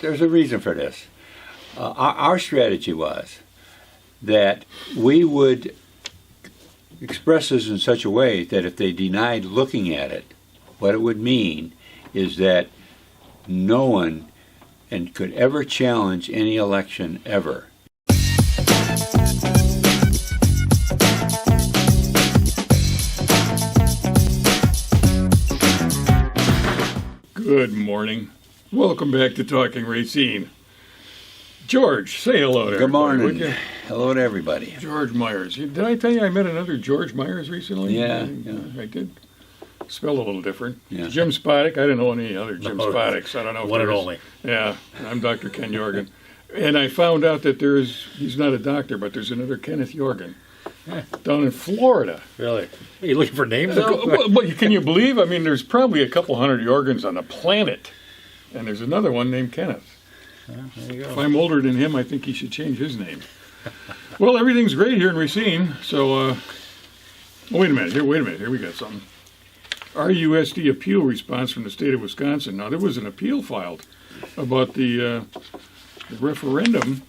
there's a reason for this. Our strategy was that we would express this in such a way that if they denied looking at it, what it would mean is that no one could ever challenge any election ever. Good morning. Welcome back to Talking Racine. George, say hello to Good everybody, morning. would you? Hello to everybody. George Myers. Did I tell you I met another George Myers recently? Yeah. I did. Spelled a little different. Yeah. Jim Spodek. I didn't know any other Jim Spodeks. I don't know. One and only. Yeah. I'm Dr. Ken Jorgen. And I found out that he's not a doctor, but there's another Kenneth Jorgen down in Florida. Really? Are you looking for names now? Well, can you believe? I mean, there's probably a couple hundred Jorgens on the planet. And there's another one named Kenneth. There you go. If I'm older than him, I think he should change his name. Well, everything's great here in Racine. So, wait a minute. Here we got something. RUSD appeal response from the state of Wisconsin. Now, there was an appeal filed about the referendum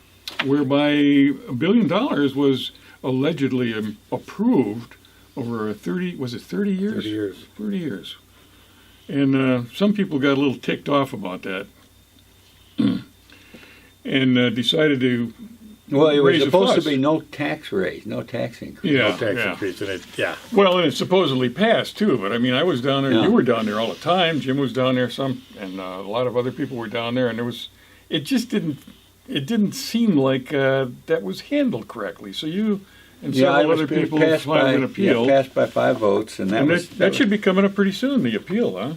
whereby $1 billion was allegedly approved over 30 years? 30 years. 30 years. And some people got a little ticked off about that and decided to Well, it was raise a supposed to fuss. be no tax raise, no tax increase. Yeah, No tax yeah. increase in it. Yeah. Well, and it supposedly passed too. But I mean, I was down there. Yeah. You were down there all the time. Jim was down there. And a lot of other people were down there. And it just didn't. It didn't seem like that was handled correctly. So you and several other people filed an appeal. Passed by 5 votes, and that should be coming up pretty soon. The appeal, huh?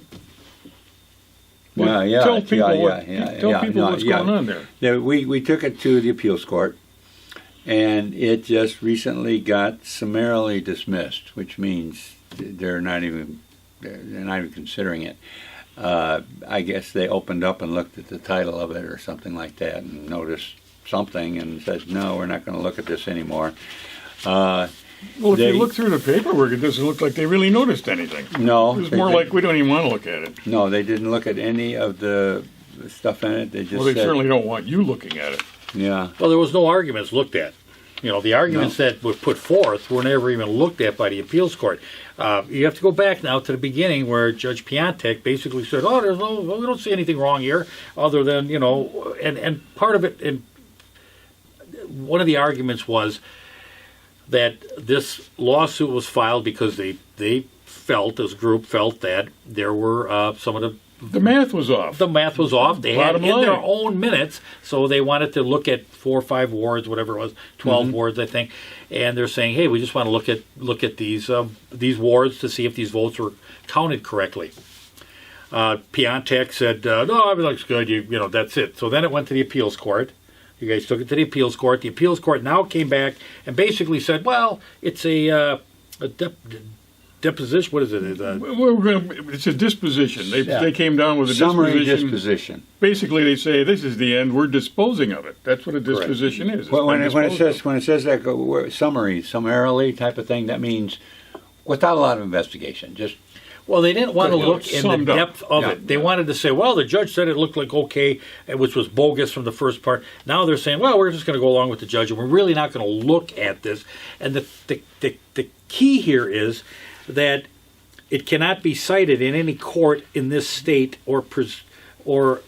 Yeah, Tell people what's going on there. Yeah, we took it to the appeals court, and it just recently got summarily dismissed, which means they're not even considering it. I guess they opened up and looked at the title of it or something like that, and noticed something and said, no, we're not going to look at this anymore. Well, if you look through the paperwork, it doesn't look like they really noticed anything. No. It was more like we don't even want to look at it. No, they didn't look at any of the stuff in it. They just They said, certainly don't want you looking at it. yeah. Well, there was no arguments looked at. You know, the arguments that were put forth were never even looked at by the appeals court. You have to go back now to the beginning where Judge Piantek basically said, we don't see anything wrong here other than, and part of it, and one of the arguments was that this lawsuit was filed because they felt, as a group felt, that there were some of The math was off. the math was off. They had Bottom in their line. own minutes, so they wanted to look at 4 or 5 wards, whatever it was, 12 wards, I think. And they're saying, hey, we just want to look at these wards to see if these votes were counted correctly. Piantek said, no, everything looks good. That's it. So then it went to the appeals court. You guys took it to the appeals court. The appeals court now came back and basically said, well, it's a deposition. What is it? It's a disposition. They came down with a Summary disposition. Basically, they say this is the end. We're disposing of it. That's what a disposition is. Well, when it says that summarily type of thing, that means without a lot of investigation. Just Well, they didn't want to look in the depth of Yeah. it. They wanted to say, well, the judge said it looked like okay, which was bogus from the first part. Now they're saying, well, we're just going to go along with the judge, and we're really not going to look at this. And the key here is that it cannot be cited in any court in this state or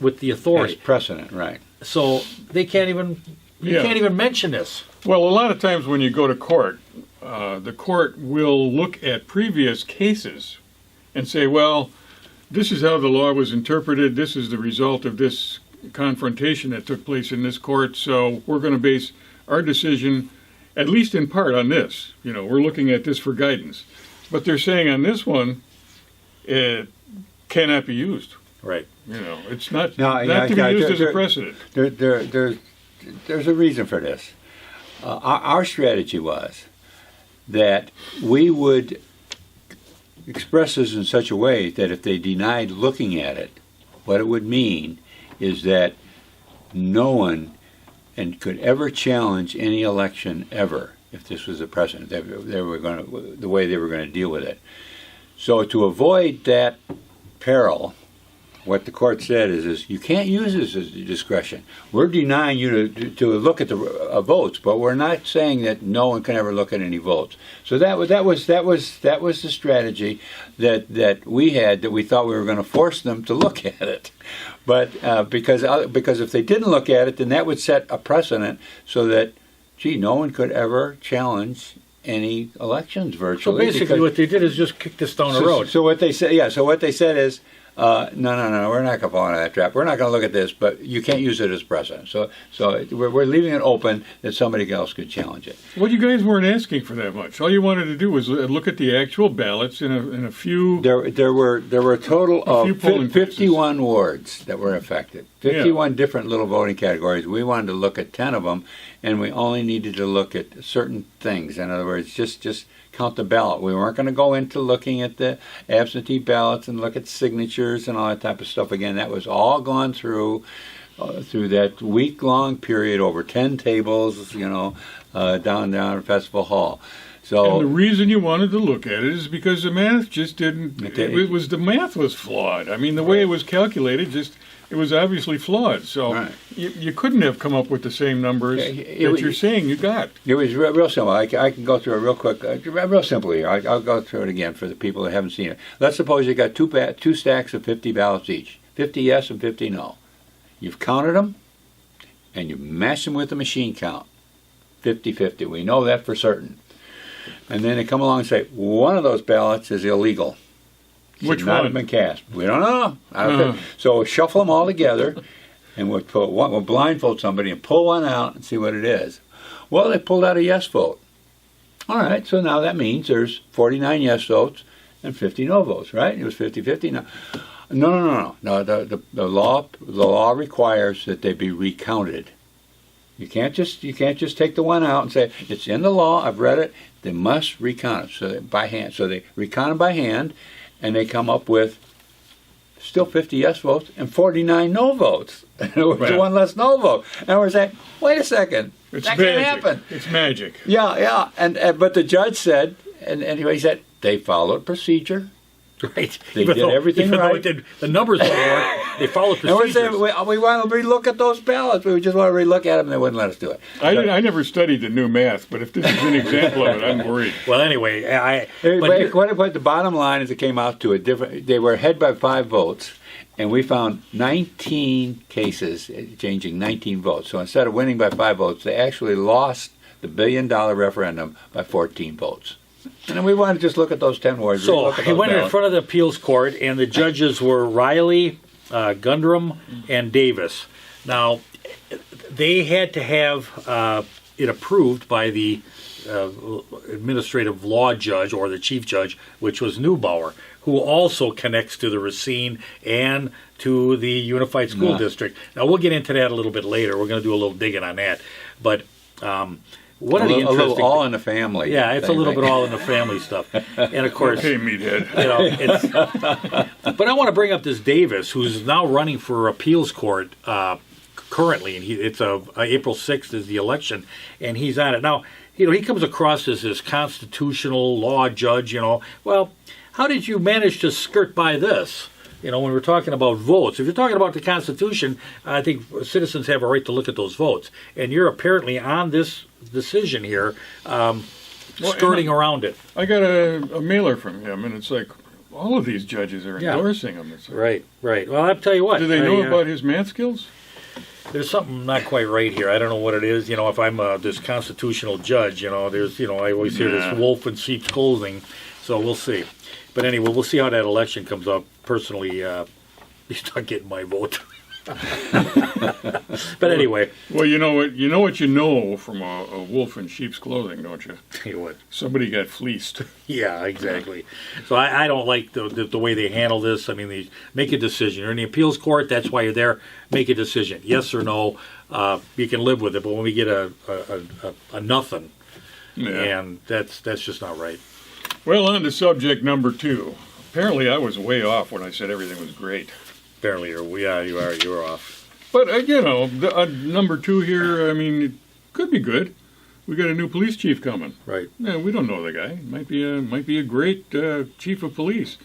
with the authority. as precedent, right? So they can't even mention this. Well, a lot of times when you go to court, the court will look at previous cases and say, well, this is how the law was interpreted. This is the result of this confrontation that took place in this court. So we're going to base our decision, at least in part, on this. We're looking at this for guidance. But they're saying on this one, it cannot be used. Right. It's not to be used as a precedent. There's a reason for this. Our strategy was that we would express this in such a way that if they denied looking at it, what it would mean is that no one could ever challenge any election ever if this was a precedent. They were going to, the way they were going to deal with it. So to avoid that peril, what the court said is you can't use this as discretion. We're denying you to look at the votes, but we're not saying that no one can ever look at any votes. So that was the strategy that we had, that we thought we were going to force them to look at it. But because if they didn't look at it, then that would set a precedent so that, no one could ever challenge any elections virtually. So basically what they did is just kick this down the road. So what they said, so what they said is, no, we're not going to fall into that trap. We're not going to look at this, but you can't use it as precedent. So we're leaving it open that somebody else could challenge it. Well, you guys weren't asking for that much. All you wanted to do was look at the actual ballots in a few. There were a total of 51 wards that were affected. 51 different little voting categories. We wanted to look at 10 of them, and we only needed to look at certain things. In other words, just count the ballot. We weren't going to go into looking at the absentee ballots and look at signatures and all that type of stuff. Again, that was all gone through that week-long period over 10 tables, down at Festival Hall. So, and the reason you wanted to look at it is because the math just didn't. The math was flawed. I mean, the way it was calculated, it was obviously flawed. So right. you couldn't have come up with the same numbers that you're saying you got. It was real simple. I can go through it real quick, real simple here. I'll go through it again for the people that haven't seen it. Let's suppose you got two stacks of 50 ballots each, 50 yes and 50 no. You've counted them, and you match them with the machine count, 50-50. We know that for certain. And then they come along and say, one of those ballots is illegal. Which not one? Have been cast. We don't know. So we'll shuffle them all together, and we'll blindfold somebody and pull one out and see what it is. Well, they pulled out a yes vote. All right, so now that means there's 49 yes votes and 50 no votes, right? It was 50-50. No. The law requires that they be recounted. You can't just take the one out and say it's in the law. I've read it. They must recount it by hand. So they recount it by hand, and they come up with still 50 yes votes and 49 no votes. It was one less no vote. And we're saying, wait a second, that can't happen. It's magic. Yeah. But the judge said, and he said, they followed procedure. Right. They did everything right. The numbers don't work. They followed procedures. And we're saying, we want to relook at those ballots. We just want to relook at them, and they wouldn't let us do it. I never studied the new math, but if this is an example of it, I'm worried. Well, anyway, but the bottom line is it came out to a different. They were ahead by 5 votes, and we found 19 cases changing 19 votes. So instead of winning by 5 votes, they actually lost the $1 billion referendum by 14 votes. And we want to just look at those 10 wards. So he went in front of the appeals court, and the judges were Riley, Gundrum, and Davis. Now, they had to have it approved by the administrative law judge or the chief judge, which was Neubauer, who also connects to the Racine and to the Unified School District. Now, we'll get into that a little bit later. We're going to do a little digging on that. But one of the interesting, a little all in the family. Yeah, it's a little bit all in the family stuff. And of course, okay, meathead. But I want to bring up this Davis, who's now running for appeals court currently, and it's April 6th is the election, and he's on it now. He comes across as this constitutional law judge. Well, how did you manage to skirt by this? When we're talking about votes, if you're talking about the Constitution, I think citizens have a right to look at those votes. And you're apparently on this decision here, skirting around it. I got a mailer from him, and it's like, all of these judges are endorsing him. It's like, Right. Well, I'll tell you what. Do they know about his math skills? There's something not quite right here. I don't know what it is. If I'm this constitutional judge, there's, I always hear this wolf in sheep's clothing. So we'll see. But anyway, we'll see how that election comes up. Personally, he's not getting my vote. But anyway. Well, you know what you know from a wolf in sheep's clothing, don't you? Tell you what. Somebody got fleeced. Yeah, exactly. So I don't like the way they handle this. I mean, they make a decision. You're in the appeals court. That's why you're there. Make a decision. Yes or no. You can live with it. But when we get a nothing, and that's just not right. Well, on to subject number 2. Apparently, I was way off when I said everything was great. Apparently, you're off. But number 2 here, I mean, it could be good. We got a new police chief coming. Right. Yeah, we don't know the guy. Might be a great chief of police.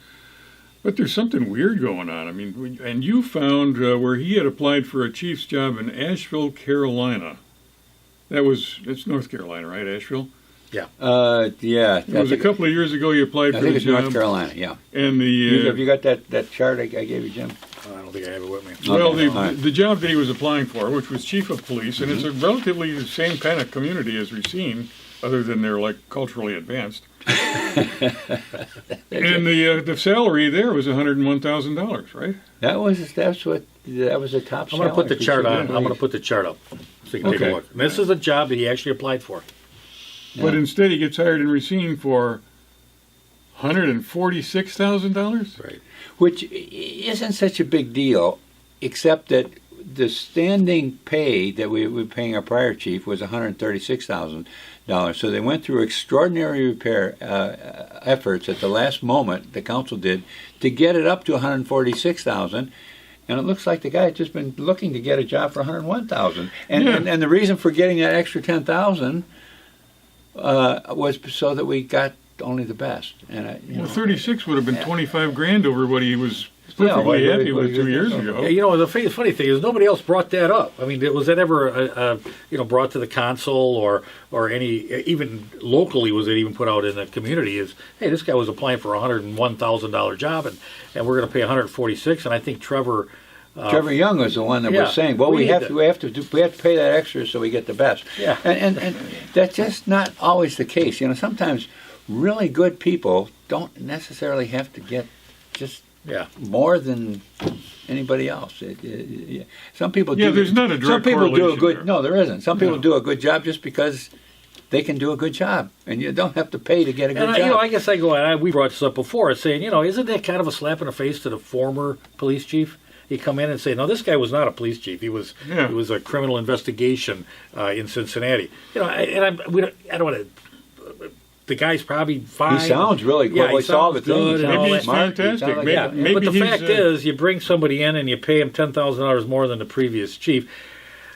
But there's something weird going on. I mean, and you found where he had applied for a chief's job in Asheville, Carolina. It's North Carolina, right, Asheville? Yeah. It was a couple of years ago he applied I for think the it's job. North Carolina, yeah. And Have you got that chart I gave you, Jim? I don't think I have it with me. well, Okay, all right. the job that he was applying for, which was chief of police, and it's a relatively the same kind of community as Racine, other than they're like culturally advanced. And the salary there was $101,000, right? That was the top I'm going to put the salary. chart on. I'm going to put the chart up so you can take Okay. a look. And this is a job that he actually applied for. But Yeah. instead he gets hired in Racine for $146,000. Right. Which isn't such a big deal, except that the standing pay that we were paying our prior chief was $136,000. So they went through extraordinary repair efforts at the last moment, the council did, to get it up to $146,000. And it looks like the guy had just been looking to get a job for $101,000. And the reason for getting that extra $10,000 was so that we got only the best. And Well, 36 would have been 25 grand over what he was Yeah, what perfectly he- happy what with he 2 was- years okay. ago. Yeah, you know, the funny thing is nobody else brought that up. I mean, was that ever, brought to the council or any, even locally, was it even put out in the community is, hey, this guy was applying for a $101,000 job and we're going to pay $146,000. And I think Trevor Young was the one that Yeah, was saying, "Well, we we need have to pay that extra so we get the best." Yeah. and that's just not always the case. You know, sometimes really good people don't necessarily have to get just Yeah. more than anybody else. Some people do. Yeah, there's not a Some direct people do a correlation good. there. No, there isn't. Some people No. do a good job just because they can do a good job, and you don't have to pay to get a good And job. I guess we brought this up before, saying, isn't that kind of a slap in the face to the former police chief? He come in and say, no, this guy was not a police chief. He was Yeah. a criminal investigation in Cincinnati. I don't want to. The guy's probably fine. he sounds really good. Yeah, he We saw the sounds thing. good He and sounds all Maybe that. he's smart. He fantastic. sounds like- Maybe- Yeah, maybe but the he's, fact is, you bring somebody in and you pay him $10,000 more than the previous chief,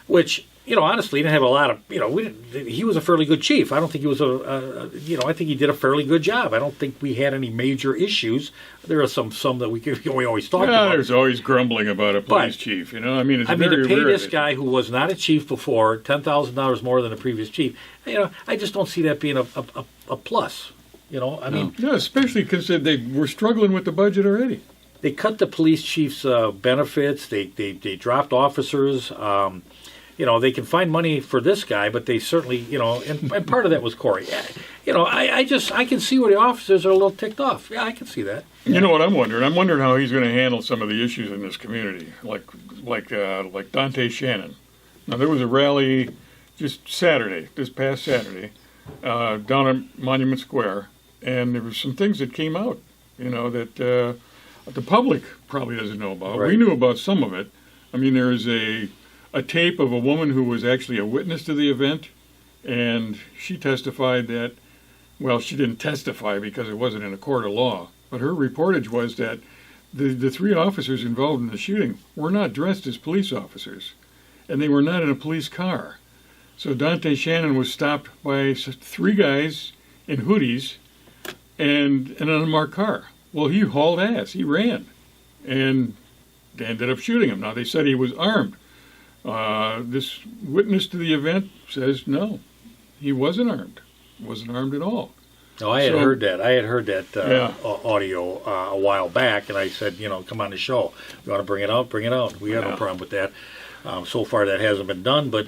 which honestly, he didn't have a lot of. He was a fairly good chief. I don't think he was I think he did a fairly good job. I don't think we had any major issues. There are some that we always talk about. there's always grumbling about a police chief. I mean, it's very to pay rare this that- guy who was not a chief before $10,000 more than the previous chief, I just don't see that being a plus. I mean, Yeah, especially because they were struggling with the budget already. they cut the police chief's benefits. They dropped officers. They can find money for this guy, but they certainly, and part of that was Corey. I can see where the officers are a little ticked off. Yeah, I can see that. You know what I'm wondering? I'm wondering how he's going to handle some of the issues in this community, like Dante Shannon. Now there was a rally just this past Saturday, down at Monument Square, and there were some things that came out, that the public probably doesn't know about. Right. We knew about some of it. I mean, there is a tape of a woman who was actually a witness to the event, and she testified that, well, she didn't testify because it wasn't in a court of law, but her reportage was that the three officers involved in the shooting were not dressed as police officers, and they were not in a police car. So Dante Shannon was stopped by three guys in hoodies and an unmarked car. Well, he hauled ass. He ran, and they ended up shooting him. Now, they said he was armed. This witness to the event says no, he wasn't armed. Wasn't armed at all. No, I had So- heard that. I had heard that Yeah. audio a while back, and I said, come on the show. You want to bring it out? Bring it out. We have no Yeah. problem with that. So far, that hasn't been done. But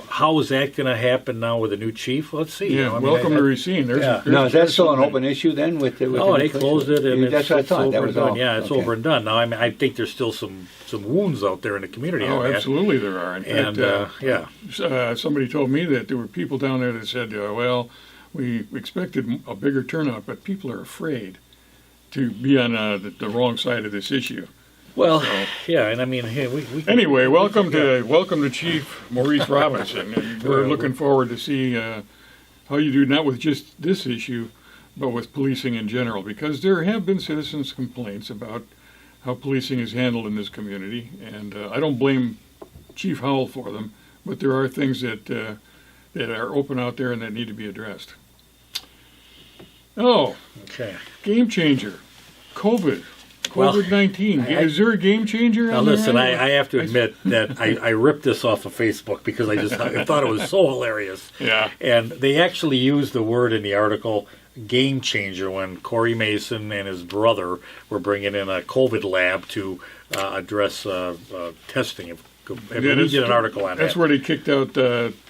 how is that going to happen now with a new chief? Let's see. Yeah, welcome to Racine. There's, Yeah. there's, Now, is that there's still an something. open issue then? With the Oh, they closed it, and that's what I it's thought. over That and was done. all. Yeah, it's Okay. over and done. Now, I mean, I think there's still some wounds out there in the community. Oh, on that. absolutely there are. In And fact, somebody told me that there were people down there that said, well, we expected a bigger turnout, but people are afraid to be on the wrong side of this issue. well, So- yeah, and I mean, hey, we Anyway, welcome to Chief Maurice Robinson. And we're looking forward to see how you do, not with just this issue, but with policing in general, because there have been citizens' complaints about how policing is handled in this community, and I don't blame Chief Howell for them, but there are things that are open out there and that need to be addressed. Oh, Okay. game changer, COVID. Of COVID-19. Is there a game changer? Now on there? listen, I have to admit that I ripped this off of Facebook because I thought it was so hilarious. Yeah. And they actually used the word in the article game changer when Corey Mason and his brother were bringing in a COVID lab to address testing. And we did an article on that. That's where they kicked out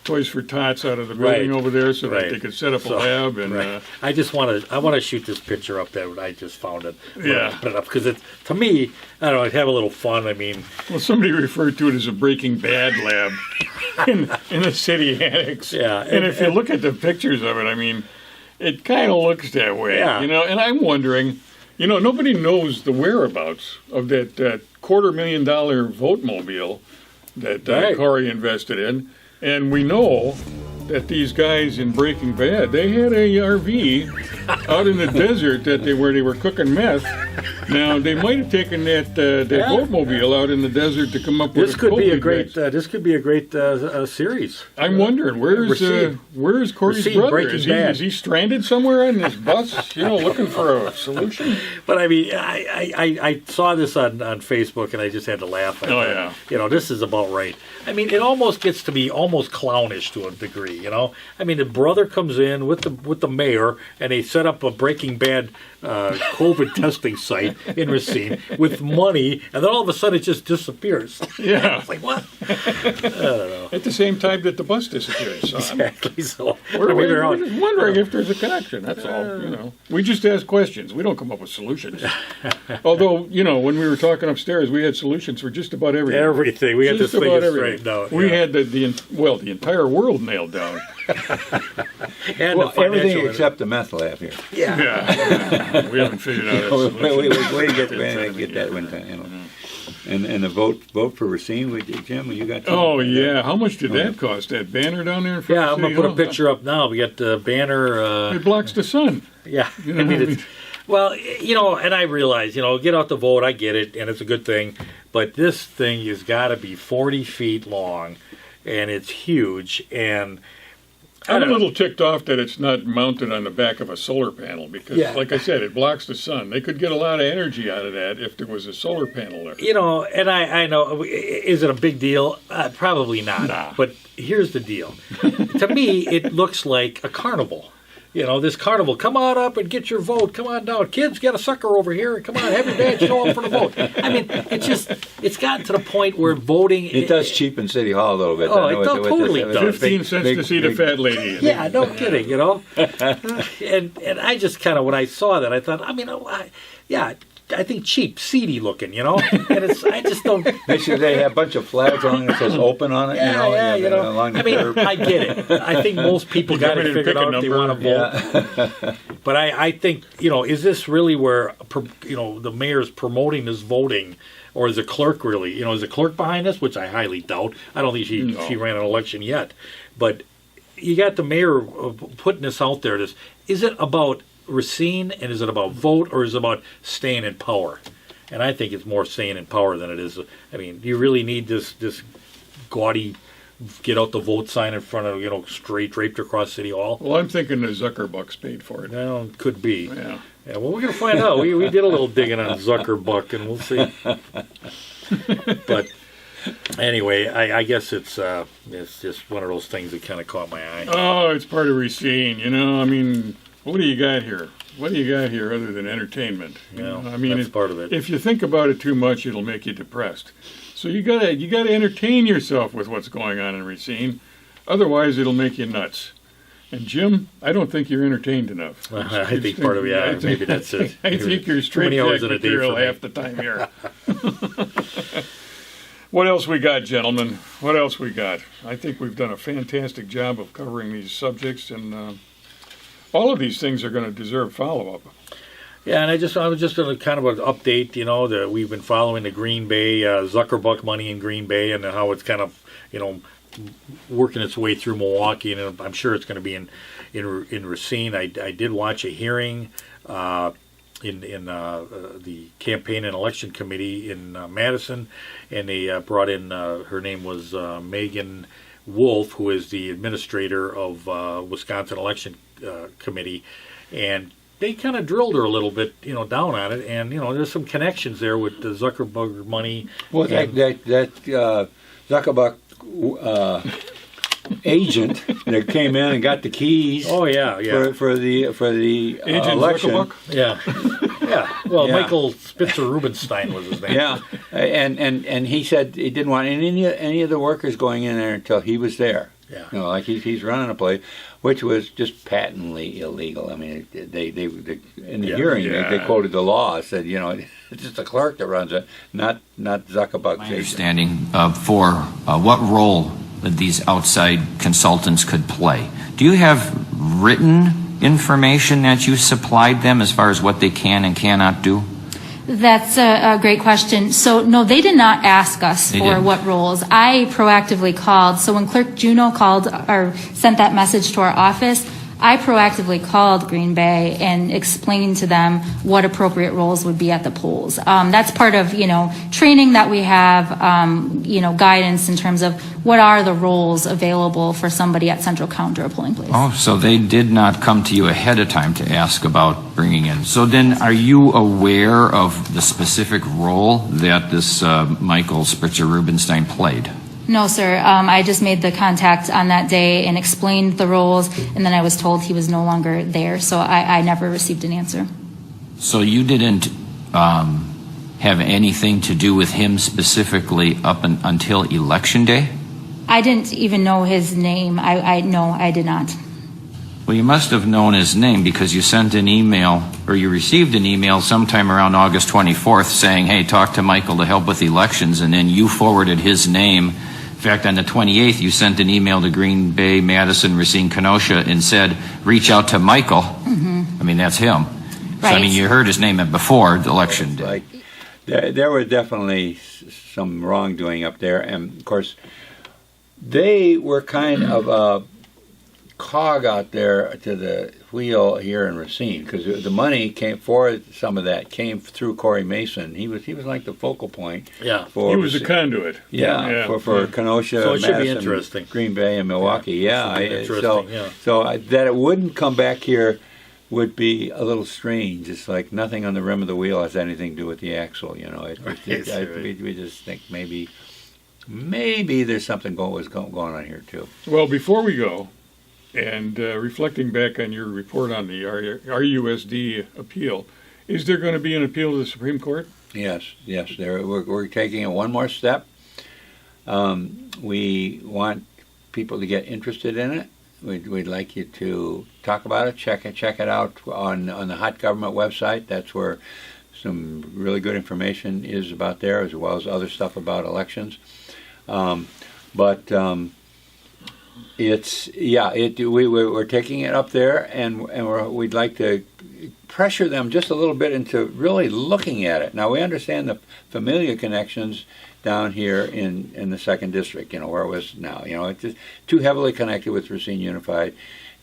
Toys for Tots out of the building over there so that they could set up a lab. And I want to shoot this picture up that I just found it. Yeah. Put it up because to me, I don't know, I'd have a little fun. I mean, well, somebody referred to it as a Breaking Bad lab in a city annex. Yeah. And if you look at the pictures of it, I mean, it kind of looks that way. Yeah. You know, and I'm wondering, you know, nobody knows the whereabouts of that $250,000 vote mobile that Corey invested in, and we know that these guys in Breaking Bad, they had a RV out in the desert where they were cooking meth. Now they might have taken that boatmobile out in the desert to come up with. This could be a great. This could be a great series. I'm wondering where's Corey's Racine, brother? Breaking Bad. Is he stranded somewhere on this bus? You know, looking for a solution. But I mean, I saw this on Facebook and I just had to laugh. Yeah. You know, this is about right. I mean, it almost gets to be almost clownish to a degree. You know, I mean, the brother comes in with the mayor and they set up a Breaking Bad COVID testing site in Racine with money, and then all of a sudden it just disappears. Yeah. It's like, what? I don't know. At the same time that the bus disappears. So Exactly. So we're just wondering if there's a connection. That's all. You know, we just ask questions. We don't come up with solutions. Although, you know, when we were talking upstairs, we had solutions for just about everything. Everything. We had this Just thing about everything. straightened out. We had the entire world nailed down. And Well, the everything financial- except the meth lab here. Yeah. We haven't figured out a solution. Way to get that one time, you know. And the vote for Racine, Jim, you got. Oh yeah, how much did that cost? That banner down there in front Yeah, of I'm gonna City put a Hall? picture up now. We got the banner. It blocks the sun. Yeah, You know I mean, what I it's, well, you know, and I realize, you know, get out the vote. I get it, and it's a good thing. But this thing has got to be 40 feet long, and it's huge. And I'm a little ticked off that it's not mounted on the back of a solar panel because, Yeah. like I said, it blocks the sun. They could get a lot of energy out of that if there was a solar panel there. You know, and I know, is it a big deal? Probably not. Nah. But here's the deal. To me, it looks like a carnival. You know, this carnival, come on up and get your vote. Come on down. Kids, get a sucker over here. Come on, have your badge, show up for the vote. I mean, it's gotten to the point where voting... It does cheapen City Hall a little bit. Oh, I know it with totally with does. 15 cents to see the fat lady. Yeah, no kidding, you know? and I just kind of, when I saw that, I thought, I mean, I think cheap, seedy looking, you know? And I just don't... They have a bunch of flags on it that says open on it, you know. along the I mean, curb. I get it. I think most people got it in and figured pick a out if they number. want to vote. But I think, you know, is this really where, you know, the mayor's promoting this voting, or is the clerk really, you know, is the clerk behind this, which I highly doubt. I don't think she ran an election yet. But you got the mayor putting this out there. Is it about Racine, and is it about vote, or is it about staying in power? And I think it's more staying in power than it is. I mean, do you really need this gaudy get out the vote sign in front of, you know, straight draped across City Hall? Well, I'm thinking the Zuckerbucks paid for it. Well, could be. Yeah. Yeah, well, we're going to find out. We did a little digging on Zuckerbuck, and we'll see. But anyway, I guess it's just one of those things that kind of caught my eye. Oh, it's part of Racine, you know. I mean, what do you got here? What do you got here other than entertainment? You know? I mean, that's part of it. If you think about it too much, it'll make you depressed. So you gotta entertain yourself with what's going on in Racine. Otherwise, it'll make you nuts. And Jim, I don't think you're entertained enough. I think part of it, maybe that's it. I think you're Too many straight hours jack in a day material for me. half the time here. What else we got, gentlemen? What else we got? I think we've done a fantastic job of covering these subjects, and all of these things are going to deserve follow-up. Yeah, and I was just going to kind of an update, you know, that we've been following the Green Bay, Zuckerbuck money in Green Bay, and how it's kind of, you know, working its way through Milwaukee, and I'm sure it's going to be in Racine. I did watch a hearing in the Campaign and Election Committee in Madison, and they brought in, her name was Megan Wolf, who is the administrator of Wisconsin Election Committee, and they kind of drilled her a little bit, down on it, and there's some connections there with the Zuckerberg money. Well, and, that Zuckerberg agent that came in and got the keys. Oh yeah. For the Agent election. Zuckerbuck? Yeah. Yeah. Well, Yeah. Michael Spitzer Rubenstein was his name. Yeah, and he said he didn't want any of the workers going in there until he was there. Yeah. Like he's running a place, which was just patently illegal. I mean, they in the hearing they quoted the law, said it's just the clerk that runs it, not Zuckerberg. My understanding for what role these outside consultants could play. Do you have written information that you supplied them as far as what they can and cannot do? That's a great question. So, no, they did not ask us They for didn't. what roles. I proactively called. So when Clerk Juneau called or sent that message to our office, I proactively called Green Bay and explained to them what appropriate roles would be at the polls. That's part of, training that we have, guidance in terms of what are the roles available for somebody at Central Counter, a polling place. Oh, so they did not come to you ahead of time to ask about bringing in. So then are you aware of the specific role that this Michael Spitzer Rubenstein played? No, sir. I just made the contact on that day and explained the roles, and then I was told he was no longer there, so I never received an answer. So you didn't have anything to do with him specifically up until Election Day? I didn't even know his name. No, I did not. Well, you must have known his name because you sent an email, or you received an email sometime around August 24th saying, hey, talk to Michael to help with elections, and then you forwarded his name. In fact, on the 28th, you sent an email to Green Bay, Madison, Racine, Kenosha, and said, reach out to Michael. Mm-hmm. I mean, that's him. Right. So, I mean, you heard his name before the election day. Like there was definitely some wrongdoing up there, and of course, they were kind of a cog out there to the wheel here in Racine, because the money came for some of that came through Corey Mason. He was like the focal point. Yeah. For He was a Racine. conduit. For Kenosha, So it should be Madison, interesting. Green Bay, and Milwaukee. Yeah, Should be interesting, so that it wouldn't come back here would be a little strange. It's like nothing on the rim of the wheel has anything to do with the axle. We just think maybe there's something going on here too. Well, before we go, and reflecting back on your report on the RUSD appeal, is there going to be an appeal to the Supreme Court? Yes. We're taking it one more step. We want people to get interested in it. We'd like you to talk about it, check it out on the Hot Government website. That's where some really good information is about there, as well as other stuff about elections. We're taking it up there, and we'd like to pressure them just a little bit into really looking at it. Now, we understand the familiar connections down here in the second district, where it was now. It's just too heavily connected with Racine Unified,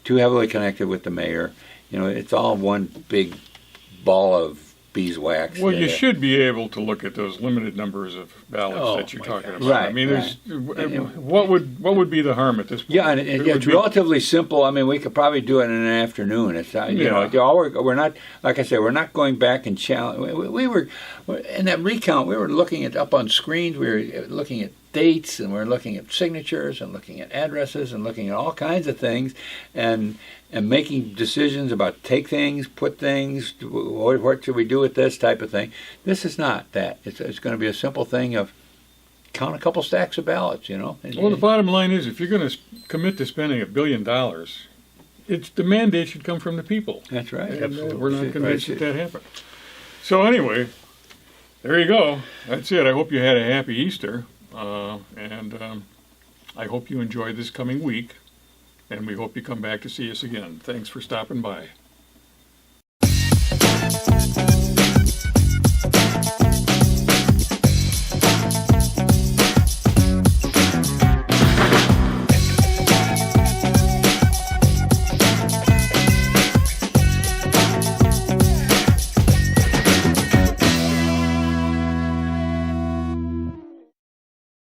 too heavily connected with the mayor. It's all one big ball of beeswax. Well, you should be able to look at those limited numbers of ballots that you're talking about. Right, I mean, what would be the harm at this point? Yeah, and it's relatively simple. I mean, we could probably do it in an afternoon. It's we're not, like I said, we're not going back and challenge. We were in that recount. We were looking at up on screens. We were looking at dates, and we're looking at signatures, and looking at addresses, and looking at all kinds of things, and making decisions about take things, put things, what should we do with this type of thing. This is not that. It's going to be a simple thing of count a couple stacks of ballots, Well, the bottom line is, if you're going to commit to spending $1 billion, the mandate should come from the people. That's right. And we're not convinced that happened. So anyway, there you go. That's it. I hope you had a happy Easter, and I hope you enjoy this coming week. And we hope you come back to see us again. Thanks for stopping by.